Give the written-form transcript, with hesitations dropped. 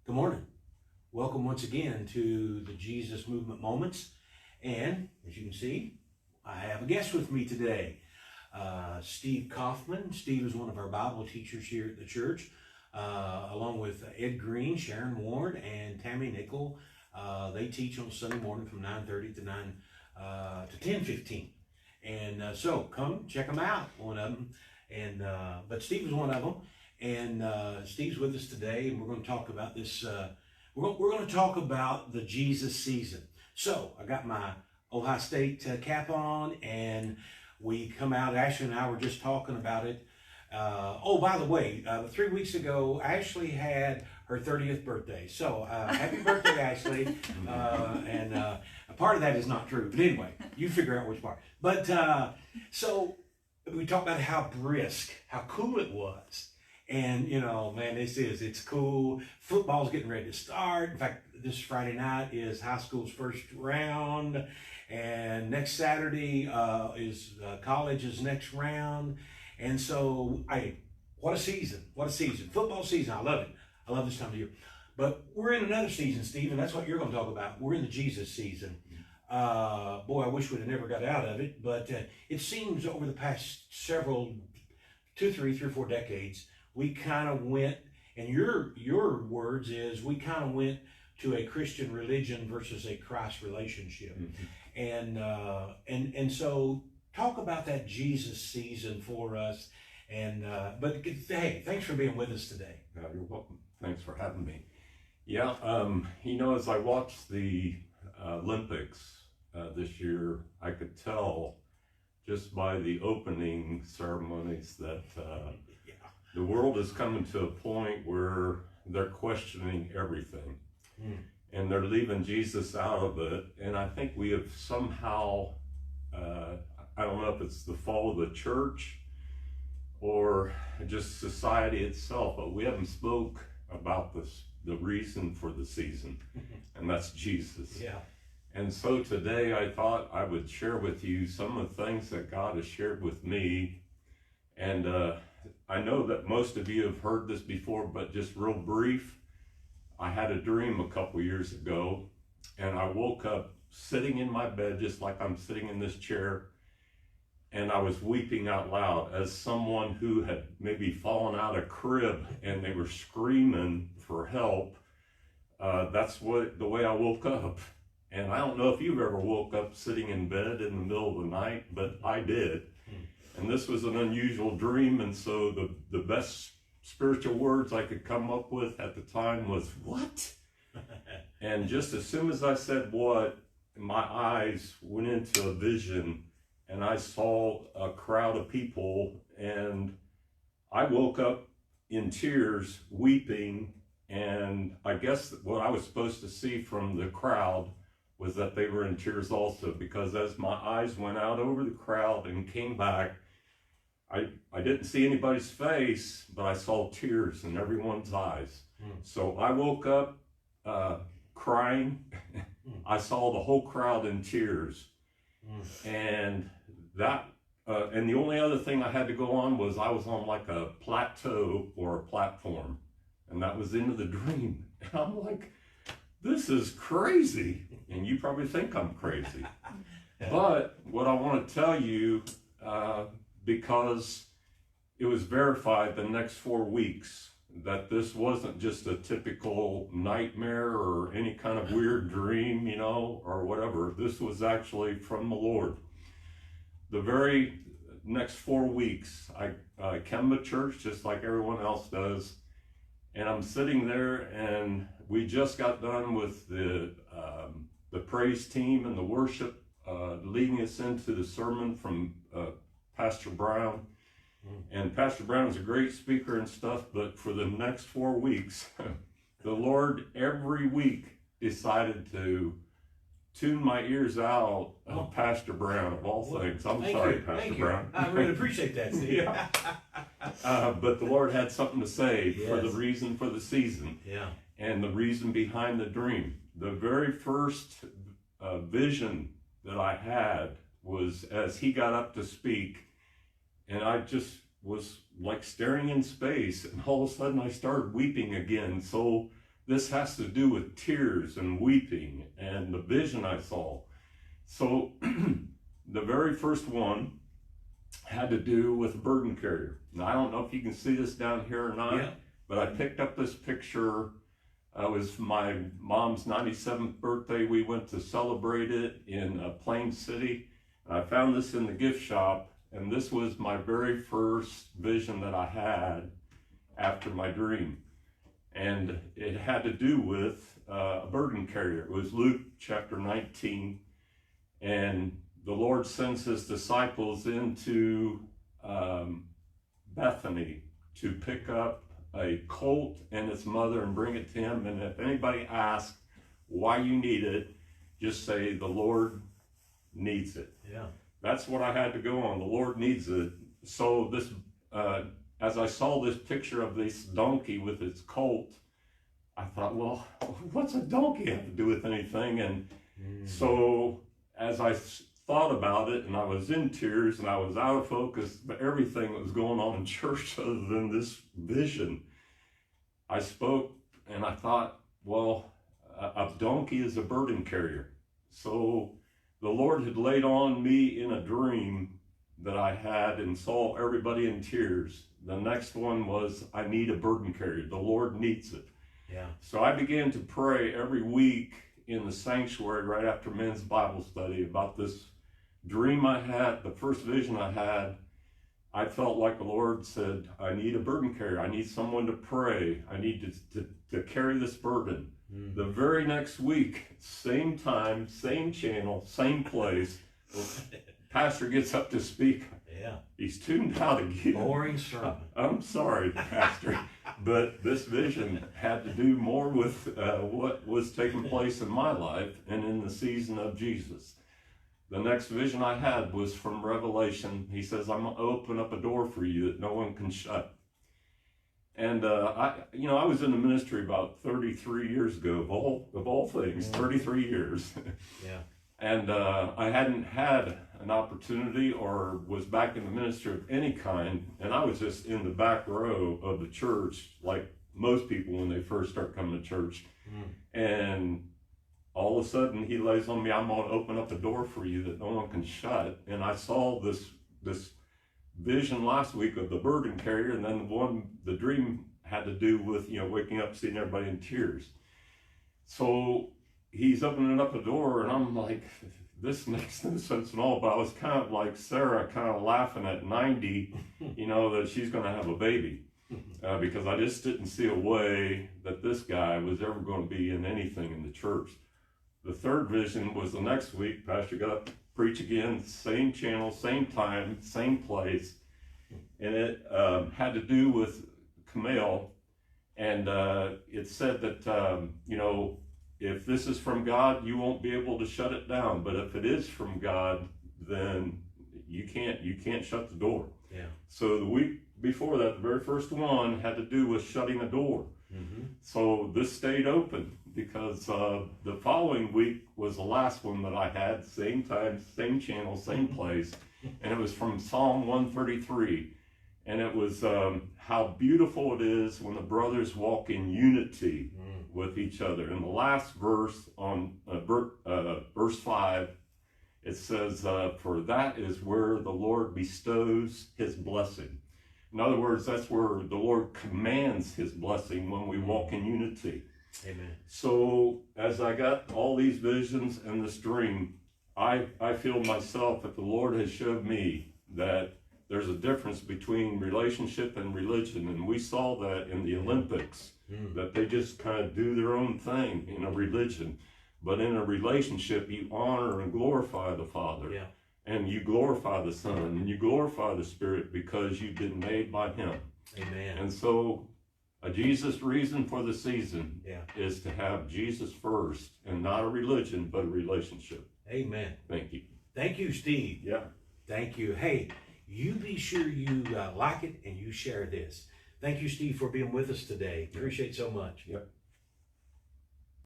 Good morning. Welcome once again to the Jesus Movement Moments. And as you can see, I have a guest with me today, Steve Coffman. Steve is one of our Bible teachers here at the church, along with Ed Green, Sharon Ward, and Tammy Nickel. They teach on Sunday morning from 9:30 to 10:15. And so come check them out, one of them. And but Steve is one of them. And Steve's with us today, and we're going to talk about this. We're going to talk about the Jesus season. So I got my Ohio State cap on, and we come out. Ashley and I were just talking about it. Oh, by the way, 3 weeks ago, Ashley had her 30th birthday. So happy birthday, Ashley. And a part of that is not true, but anyway, you figure out which part. But so we talked about how brisk, how cool it was. And, you know, man, it's cool. Football's getting ready to start. In fact, this Friday night is high school's first round. And next Saturday is college's next round. And so, what a season. What a season. Football season. I love it. I love this time of year. But we're in another season, Steve, and that's what you're going to talk about. We're in the Jesus season. Boy, I wish we'd have never got out of it. But it seems over the past three or four decades, we kind of went, and your words is, we kind of went to a Christian religion versus a Christ relationship. Mm-hmm. And so talk about that Jesus season for us. And but hey, thanks for being with us today. You're welcome. Thanks for having me. Yeah, as I watched the Olympics this year, I could tell just by the opening ceremonies that the world is coming to a point where they're questioning everything. And they're leaving Jesus out of it. And I think we have somehow, I don't know if it's the fall of the church or just society itself, but we haven't spoke about the reason for the season, and that's Jesus. Yeah. And so today I thought I would share with you some of the things that God has shared with me. And I know that most of you have heard this before, but just real brief. I had a dream a couple years ago, and I woke up sitting in my bed just like I'm sitting in this chair, and I was weeping out loud as someone who had maybe fallen out of crib and they were screaming for help. That's the way I woke up. And I don't know if you've ever woke up sitting in bed in the middle of the night, but I did. And this was an unusual dream, and so the best spiritual words I could come up with at the time was, "What?" And just as soon as I said "what," my eyes went into a vision, and I saw a crowd of people, and I woke up in tears, weeping, and I guess what I was supposed to see from the crowd was that they were in tears also, because as my eyes went out over the crowd and came back, I didn't see anybody's face, but I saw tears in everyone's eyes. So I woke up crying. I saw the whole crowd in tears. And and the only other thing I had to go on was I was on like a plateau or a platform, and that was the end of the dream. And I'm like, this is crazy. And you probably think I'm crazy. But what I want to tell you, because it was verified the next 4 weeks that this wasn't just a typical nightmare or any kind of weird dream, or whatever. This was actually from the Lord. The very next 4 weeks, I come to church just like everyone else does. And I'm sitting there, and we just got done with the praise team and the worship, leading us into the sermon from Pastor Brown. And Pastor Brown is a great speaker and stuff, but for the next 4 weeks, the Lord every week decided to tune my ears out of Pastor Brown, of all things. I'm sorry, Pastor Brown. I really appreciate that, Steve. Yeah. But the Lord had something to say for the reason for the season. Yeah. And the reason behind the dream. The very first vision that I had was as he got up to speak, and I just was like staring in space, and all of a sudden I started weeping again, so this has to do with tears and weeping and the vision I saw. So the very first one had to do with a burden carrier. Now, I don't know if you can see this down here or not, Yeah. but I picked up this picture. It was my mom's 97th birthday. We went to celebrate it in Plain City. I found this in the gift shop, and this was my very first vision that I had after my dream. And it had to do with a burden carrier. It was Luke chapter 19, and the Lord sends his disciples into Bethany to pick up a colt and its mother and bring it to him. And if anybody asks why you need it, just say the Lord needs it. Yeah. That's what I had to go on. The Lord needs it. So this, as I saw this picture of this donkey with its colt, I thought, well, what's a donkey have to do with anything? And so as I thought about it, and I was in tears and I was out of focus, but everything that was going on in church other than this vision, I spoke and I thought, well, a donkey is a burden carrier. So the Lord had laid on me in a dream that I had and saw everybody in tears. The next one was, I need a burden carrier. The Lord needs it. Yeah. So I began to pray every week in the sanctuary right after men's Bible study about this dream I had, the first vision I had. I felt like the Lord said, I need a burden carrier. I need someone to pray. I need to carry this burden. The very next week, same time, same channel, same place, pastor gets up to speak. Yeah. He's tuned out again. Boring sermon. I'm sorry, pastor, but this vision had to do more with what was taking place in my life and in the season of Jesus. The next vision I had was from Revelation. He says, I'm going to open up a door for you that no one can shut. And I was in the ministry about 33 years ago, of all things, 33 years. Yeah. And I hadn't had an opportunity or was back in the ministry of any kind. And I was just in the back row of the church, like most people when they first start coming to church. And all of a sudden he lays on me, I'm going to open up a door for you that no one can shut. And I saw this vision last week of the burden carrier, and then the dream had to do with, waking up, seeing everybody in tears. So he's opening up a door, and I'm like, this makes no sense at all. But I was kind of like Sarah, kind of laughing at 90, that she's going to have a baby. Because I just didn't see a way that this guy was ever going to be in anything in the church. The third vision was the next week. Pastor got up to preach again, same channel, same time, same place. And it had to do with Camille. And it said that, if this is from God, you won't be able to shut it down. But if it is from God, then you can't shut the door. Yeah. So the week before that, the very first one had to do with shutting a door. So this stayed open because the following week was the last one that I had, same time, same channel, same place. And it was from Psalm 133. And it was how beautiful it is when the brothers walk in unity with each other. In the last verse on verse 5, it says, for that is where the Lord bestows his blessing. In other words, that's where the Lord commands his blessing when we walk in unity. Amen. So as I got all these visions and this dream, I feel myself that the Lord has showed me that there's a difference between relationship and religion. And we saw that in the Olympics, that they just kind of do their own thing in a religion. But in a relationship, you honor and glorify the Father. Yeah. And you glorify the Son, and you glorify the Spirit because you've been made by him. Amen. And so a Jesus reason for the season is to have Jesus first, and not a religion, but a relationship. Amen. Thank you. Thank you, Steve. Yeah. Thank you. Hey, you be sure you like it and you share this. Thank you, Steve, for being with us today. Appreciate it so much. Yep.